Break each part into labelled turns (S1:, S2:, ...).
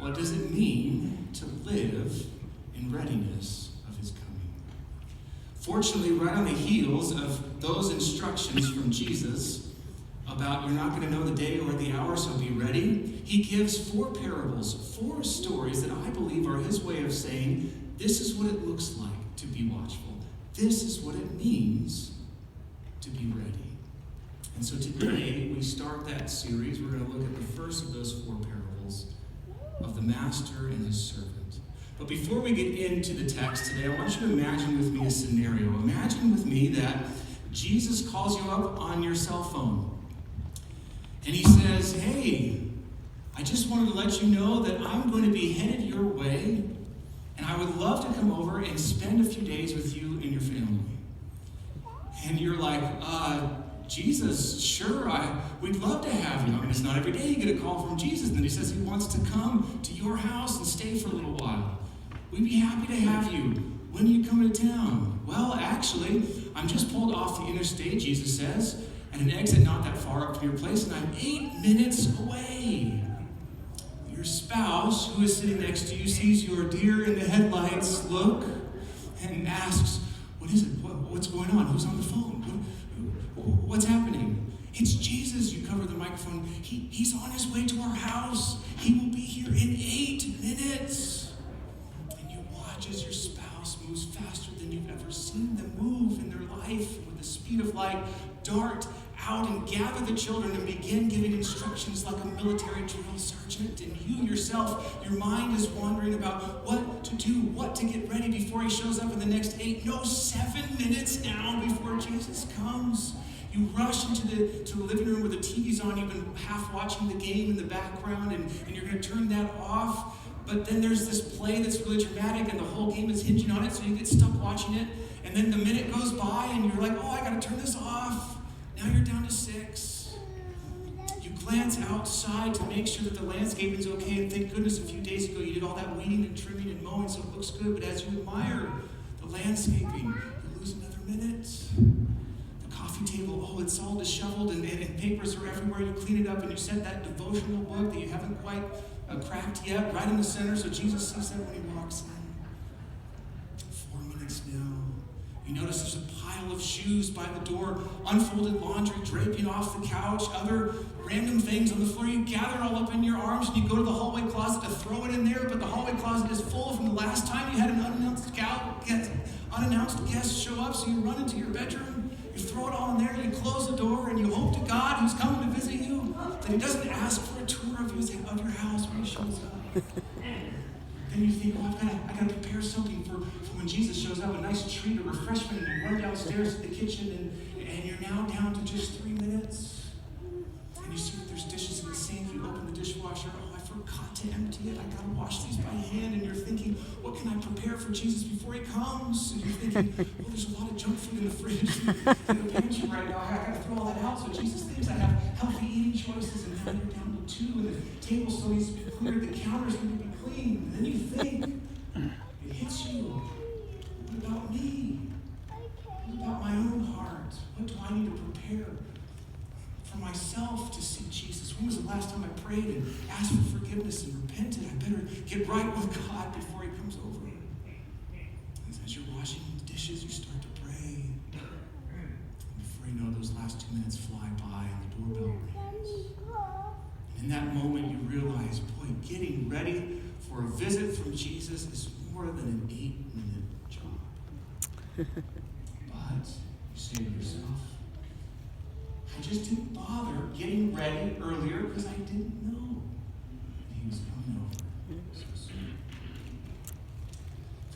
S1: What does it mean to live in readiness of his coming? Fortunately, right on the heels of those instructions from Jesus about you're not going to know the day or the hour, so be ready, he gives 4 parables, 4 stories that I believe are his way of saying, this is what it looks like to be watchful. This is what it means to be ready. And so today, we start that series. We're going to look at the first of those 4 parables of the master and his servant. But before we get into the text today, I want you to imagine with me a scenario. Imagine with me that Jesus calls you up on your cell phone. And he says, hey, I just wanted to let you know that I'm going to be headed your way, and I would love to come over and spend a few days with you and your family. And you're like, Jesus, sure, we'd love to have you. I mean, it's not every day you get a call from Jesus. And then he says he wants to come to your house and stay for a little while. We'd be happy to have you. When are you coming to town? Well, actually, I'm just pulled off the interstate, Jesus says, at an exit not that far up from your place, and I'm 8 minutes away. Your spouse, who is sitting next to you, sees your deer in the headlights look and asks, what is it? What's going on? Who's on the phone? What's happening? It's Jesus. You cover the microphone. He's on his way to our house. He will be here in 8 minutes. And you watch as your spouse moves faster than you've ever seen them move in their life, with the speed of light, dart out and gather the children and begin giving instructions like a military drill sergeant. And you yourself, your mind is wandering about what to do, what to get ready before he shows up in the next 8, no, 7 minutes now before Jesus comes. You rush into the living room where the TV's on. You've been half watching the game in the background, and you're going to turn that off. But then there's this play that's really dramatic, and the whole game is hinging on it, so you get stuck watching it. And then the minute goes by, and you're like, oh, I got to turn this off. Now you're down to 6. You glance outside to make sure that the landscaping's okay, and thank goodness a few days ago you did all that weeding and trimming and mowing, so it looks good. But as you admire the landscaping, you lose another minute. Coffee table, oh, it's all disheveled and papers are everywhere. You clean it up and you set that devotional book that you haven't quite cracked yet right in the center so Jesus sees that when he walks in. 4 minutes now. You notice there's a pile of shoes by the door, unfolded laundry draping off the couch, other random things on the floor. You gather it all up in your arms and you go to the hallway closet to throw it in there, but the hallway closet is full from the last time you had an unannounced guest show up, so you run into your bedroom. You throw it all in there, you close the door, and you hope to God who's coming to visit you that he doesn't ask for a tour of your house when he shows up. Then you think, oh, I got to prepare something for when Jesus shows up, a nice treat, a refreshment, and you run downstairs to the kitchen, and you're now down to just 3 minutes. And you see that there's dishes in the sink, you open the dishwasher, oh, I forgot to empty it, I got to wash these by hand, and you're thinking, what can I prepare for Jesus before he comes? And you're thinking, well, there's a lot of junk food in the fridge in the pantry right now, I got to throw all that out so Jesus thinks I have healthy eating choices, and now you're down to 2, and the table still needs to be cleared, the counters need to be clean, and then you think, it hits you, what about me? What about my own heart? What do I need to prepare for myself to see Jesus? When was the last time I prayed and asked for forgiveness and repented? I better get right with God before he comes over. As you're washing the dishes, you start to pray. And before you know it, those last 2 minutes fly by and the doorbell rings. And in that moment, you realize, boy, getting ready for a visit from Jesus is more than an 8-minute job. But you say to yourself, I just didn't bother getting ready earlier because I didn't know that he was coming over so soon.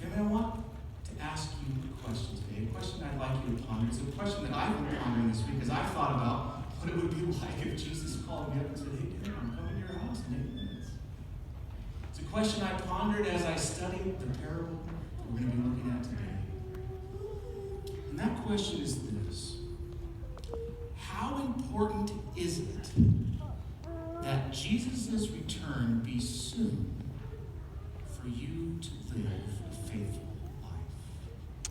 S1: Family, I want to ask you a question today, a question I'd like you to ponder. It's a question that I've been pondering this week as I've thought about what it would be like if Jesus called me up and said, hey, Dad, I'm coming to your house in 8 minutes. It's a question I pondered as I studied the parable that we're going to be looking at today. And that question is this. How important is it that Jesus' return be soon for you to live a faithful life?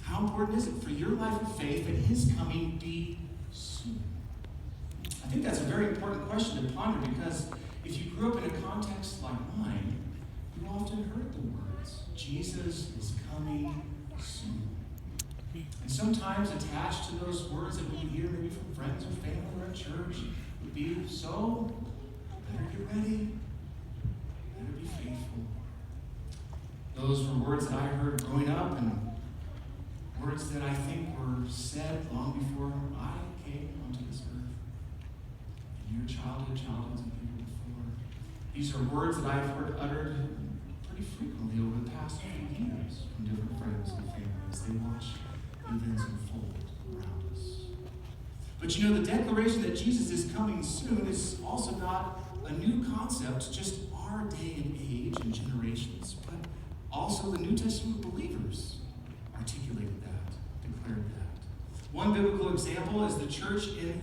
S1: How important is it for your life of faith that his coming be soon? I think that's a very important question to ponder because If you grew up in a context like mine, you often heard the words, Jesus is coming soon. And sometimes attached to those words that we would hear maybe from friends or family or at church would be, so, better get ready, better be faithful. Those were words that I heard growing up and words that I think were said long before I came onto this earth. In your childhoods and people before. These are words that I've heard uttered pretty frequently over the past few years from different friends and family as they watch events unfold around us. But you know, the declaration that Jesus is coming soon is also not a new concept, just our day and age and generations, but also the New Testament believers articulated that, declared that. One biblical example is the church in